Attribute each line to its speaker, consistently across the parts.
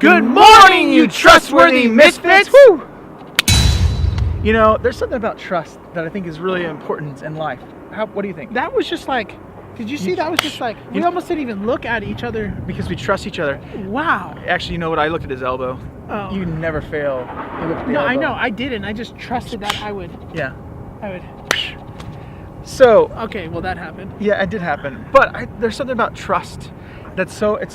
Speaker 1: Good morning, you trustworthy misfits! Woo! You know, there's something about trust that I think is really important in life. What do you think?
Speaker 2: That was just like, did you see? That was just like, we almost didn't even look at each other.
Speaker 1: Because we trust each other.
Speaker 2: Wow.
Speaker 1: Actually, you know what? I looked at his elbow.
Speaker 2: Oh.
Speaker 1: You never fail. You looked at the
Speaker 2: No,
Speaker 1: elbow.
Speaker 2: I know. I didn't. I just trusted that I would.
Speaker 1: Yeah.
Speaker 2: I would.
Speaker 1: So.
Speaker 2: Okay, well, that happened.
Speaker 1: Yeah, it did happen. But there's something about trust that's it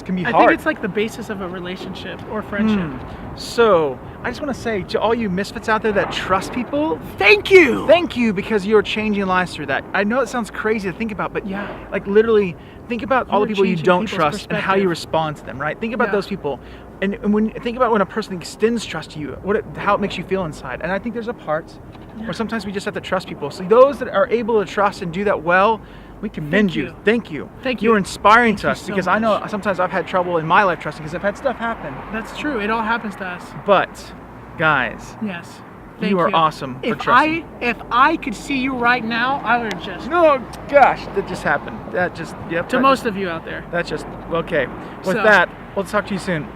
Speaker 1: can be hard.
Speaker 2: I think it's like the basis of a relationship or friendship.
Speaker 1: So, I just want to say to all you misfits out there that trust people,
Speaker 2: thank you!
Speaker 1: Thank you, because you're changing lives through that. I know it sounds crazy to think about, but
Speaker 2: yeah,
Speaker 1: like literally think about all the people you don't trust and how you respond to them, right? Think about those people. And think about when a person extends trust to you, how it makes you feel inside. And I think there's a part where sometimes we just have to trust people. So those that are able to trust and do that well, we commend you. Thank you.
Speaker 2: Thank you.
Speaker 1: You're inspiring to us
Speaker 2: so
Speaker 1: because
Speaker 2: much.
Speaker 1: I know sometimes I've had trouble in my life trusting because I've had stuff happen.
Speaker 2: That's true. It all happens to us.
Speaker 1: But, guys,
Speaker 2: yes,
Speaker 1: you are awesome for trusting.
Speaker 2: If I could see you right now, I would just.
Speaker 1: No, gosh, that just happened. That just, yep.
Speaker 2: To most of you out there.
Speaker 1: That's just, okay. With that, we'll talk to you soon.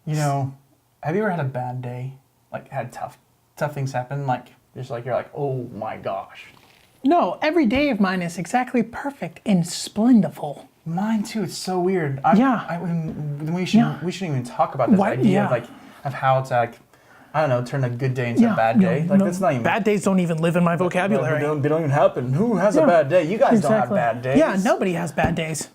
Speaker 1: You know, have you ever had a bad day? Like had tough things happen? Like you're like, oh my gosh.
Speaker 2: No, every day of mine is exactly perfect and splendiful.
Speaker 1: Mine too. It's so weird. We shouldn't even talk about this idea of how it's like, I don't know, turn a good day into a bad day. That's not even.
Speaker 2: Bad days don't even live in my vocabulary.
Speaker 1: They don't even happen. Who has a bad day? You guys don't have bad days.
Speaker 2: Yeah, nobody has bad days.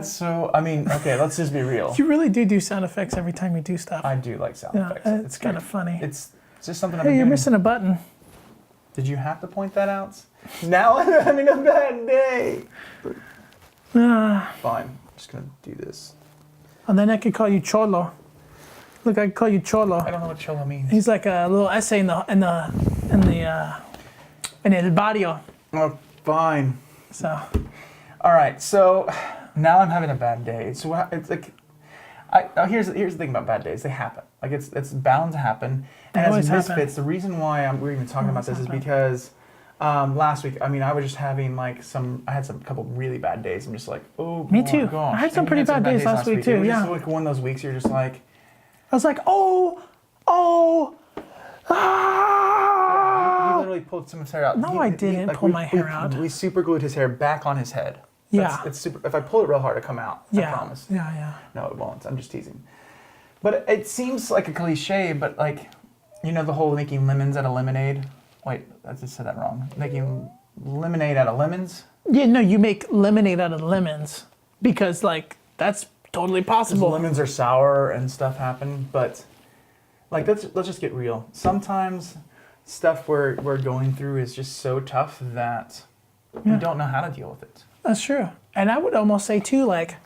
Speaker 1: So, I mean, okay, let's just be real.
Speaker 2: You really do sound effects every time you do stuff.
Speaker 1: I do like sound effects.
Speaker 2: It's kind of funny.
Speaker 1: It's just something
Speaker 2: Hey, you're missing a button.
Speaker 1: Did you have to point that out? Now I'm having a bad day. Fine, I'm just gonna do this.
Speaker 2: And then I could call you Cholo. Look, I could call you Cholo.
Speaker 1: I don't know what Cholo means.
Speaker 2: He's like a little essay in el barrio.
Speaker 1: Oh, fine.
Speaker 2: So.
Speaker 1: All right, so now I'm having a bad day. So it's like, here's the thing about bad days. They happen. Like it's bound to happen. And as misfits, the reason why we're even talking about this is because last week, I mean, I was just having I had a couple really bad days. I'm just like, oh,
Speaker 2: me too.
Speaker 1: Gosh.
Speaker 2: I had some pretty bad days last week too. Yeah.
Speaker 1: Just like one of those weeks, you're just like,
Speaker 2: I was like,
Speaker 1: He literally pulled someone's hair out.
Speaker 2: No, I didn't pull my hair out.
Speaker 1: We super glued his hair back on his head.
Speaker 2: Yeah.
Speaker 1: It's super. If I pull it real hard, it'll come out. I promise.
Speaker 2: Yeah.
Speaker 1: No, it won't. I'm just teasing. But it seems like a cliche, but like, you know, the whole making lemons out of lemonade. Wait, I just said that wrong. Making lemonade out of lemons.
Speaker 2: Yeah, no, you make lemonade out of lemons because like that's totally possible.
Speaker 1: Lemons are sour and stuff happen, but like let's just get real. Sometimes stuff we're going through is just so tough that we don't know how to deal with it.
Speaker 2: That's true. And I would almost say too, like,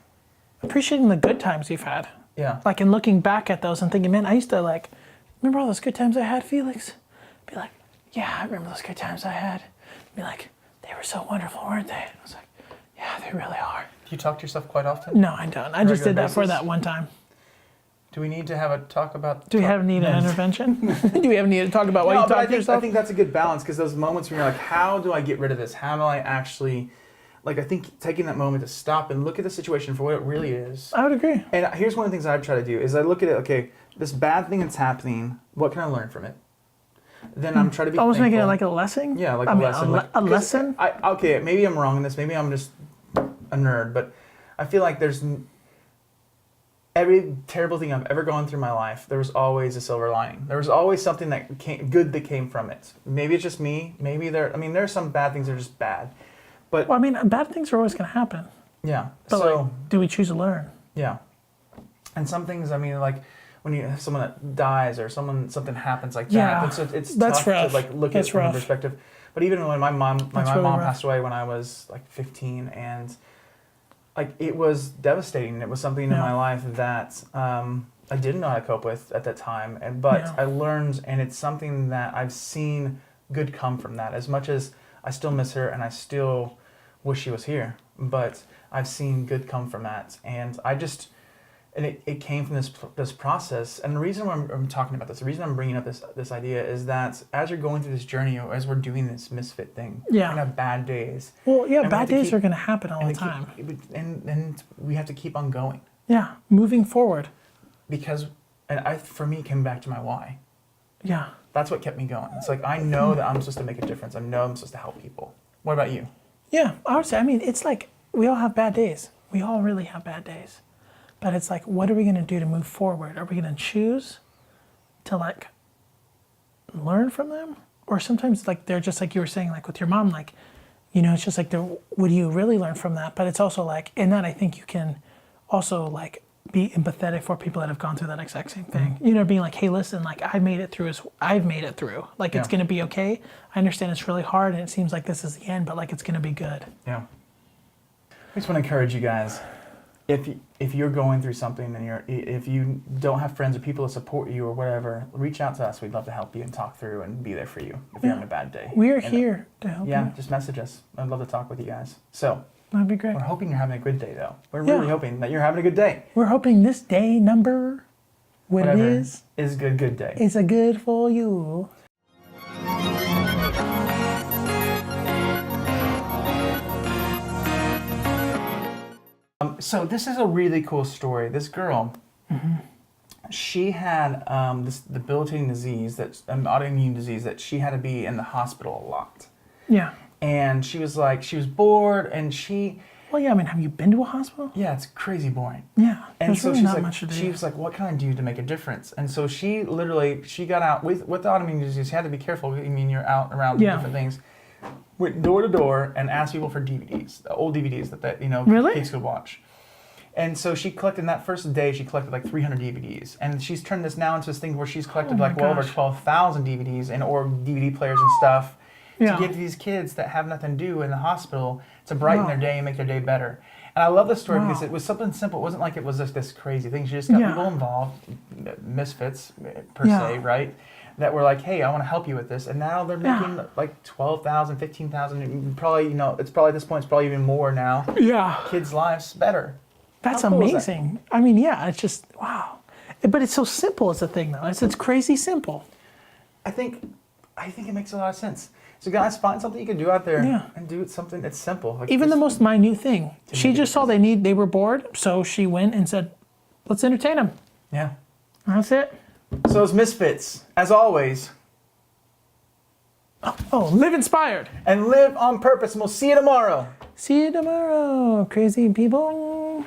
Speaker 2: appreciating the good times you've had.
Speaker 1: Yeah.
Speaker 2: Like, and looking back at those and thinking, man, I used to like, remember all those good times I had, Felix? Be like, yeah, I remember those good times I had. Be like, they were so wonderful, weren't they? I was like, yeah, they really are.
Speaker 1: Do you talk to yourself quite often?
Speaker 2: No, I don't. I just did that for that one time.
Speaker 1: Do we need to have a talk about...
Speaker 2: Do we need an intervention? Do we ever need to talk about why you talk to yourself?
Speaker 1: I think that's a good balance because those moments when you're like, how do I get rid of this? How do I actually... Like, I think taking that moment to stop and look at the situation for what it really is.
Speaker 2: I would agree.
Speaker 1: And here's one of the things I try to do is I look at it, okay, this bad thing that's happening, what can I learn from it? Then I'm trying to be
Speaker 2: almost making it like a lesson?
Speaker 1: Yeah, like a lesson.
Speaker 2: A lesson?
Speaker 1: Okay, maybe I'm wrong in this. Maybe I'm just a nerd, but I feel like there's... Every terrible thing I've ever gone through my life, there was always a silver lining. There was always something that came from it. Maybe it's just me. Maybe there's some bad things that are just bad. But,
Speaker 2: well, I mean, bad things are always going to happen.
Speaker 1: Yeah.
Speaker 2: But like, do we choose to learn?
Speaker 1: Yeah. And some things, I mean, like when you have someone that dies or something happens like that, it's tough to like look at it from a perspective. But even when my mom passed away when I was like 15, and like it was devastating. It was something in my life that I didn't know how to cope with at that time, but I learned, and it's something that I've seen good come from that. As much as I still miss her, and I still wish she was here. But I've seen good come from that, and it came from this process. And the reason why I'm talking about this, the reason I'm bringing up this idea is that as you're going through this journey, or as we're doing this Misfit thing, you're gonna have bad days.
Speaker 2: Well, yeah, bad days are gonna happen all the time.
Speaker 1: And we have to keep on going.
Speaker 2: Yeah, moving forward.
Speaker 1: Because, for me, it came back to my why.
Speaker 2: Yeah.
Speaker 1: That's what kept me going. It's like, I know that I'm supposed to make a difference. I know I'm supposed to help people. What about you?
Speaker 2: Yeah, I would say, I mean, it's like, we all have bad days. We all really have bad days. But it's like, what are we going to do to move forward? Are we going to choose to like learn from them? Or sometimes like they're just like you were saying, like with your mom, like, you know, it's just like, would you really learn from that? But it's also like, in that I think you can also like be empathetic for people that have gone through that exact same thing. You know, being like, hey, listen, like I've made it through. Like it's going to be okay. I understand it's really hard and it seems like this is the end, but like it's going to be good.
Speaker 1: Yeah. I just want to encourage you guys. If you're going through something and if you don't have friends or people to support you or whatever, reach out to us. We'd love to help you and talk through and be there for you if you're having a bad day.
Speaker 2: We're here to help you.
Speaker 1: Yeah, just message us. I'd love to talk with you guys. So
Speaker 2: that'd be great.
Speaker 1: We're hoping you're having a good day, though. We're really hoping that you're having a good day.
Speaker 2: We're hoping this day number, whatever it is
Speaker 1: good day.
Speaker 2: It's a good for you.
Speaker 1: So this is a really cool story. This girl, she had this debilitating disease, an autoimmune disease that she had to be in the hospital a lot.
Speaker 2: Yeah.
Speaker 1: And she was bored, and
Speaker 2: well, yeah, I mean, have you been to a hospital?
Speaker 1: Yeah, it's crazy boring.
Speaker 2: Yeah.
Speaker 1: And so
Speaker 2: really
Speaker 1: she's
Speaker 2: not
Speaker 1: like,
Speaker 2: much to do.
Speaker 1: she was like, what can I do to make a difference? And so she got out with the autoimmune disease. You had to be careful. I mean, you're out around different things. Went door to door and asked people for DVDs, the old DVDs that kids could watch. And so she collected, in that first day, she collected like 300 DVDs. And she's turned this now into this thing where she's collected over 12,000 DVDs or DVD players and stuff to give to these kids that have nothing to do in the hospital to brighten their day and make their day better. And I love this story because it was something simple. It wasn't like it was just this crazy thing. She just got people involved, Misfits per se, right? That were like, hey, I want to help you with this. And now they're making like 12,000, 15,000, probably, it's probably at this point, it's probably even more now.
Speaker 2: Yeah.
Speaker 1: Kids' lives better.
Speaker 2: That's amazing. That? I mean, it's just, wow. But it's so simple as a thing, though. It's crazy simple.
Speaker 1: I think it makes a lot of sense. So guys, find something you can do out there and do something that's simple. Like
Speaker 2: even the most minute thing. She just saw they were bored, so she went and said, let's entertain them.
Speaker 1: Yeah.
Speaker 2: That's it.
Speaker 1: So it's Misfits, as always.
Speaker 2: Live inspired.
Speaker 1: And live on purpose, and we'll see you tomorrow.
Speaker 2: See you tomorrow, crazy people.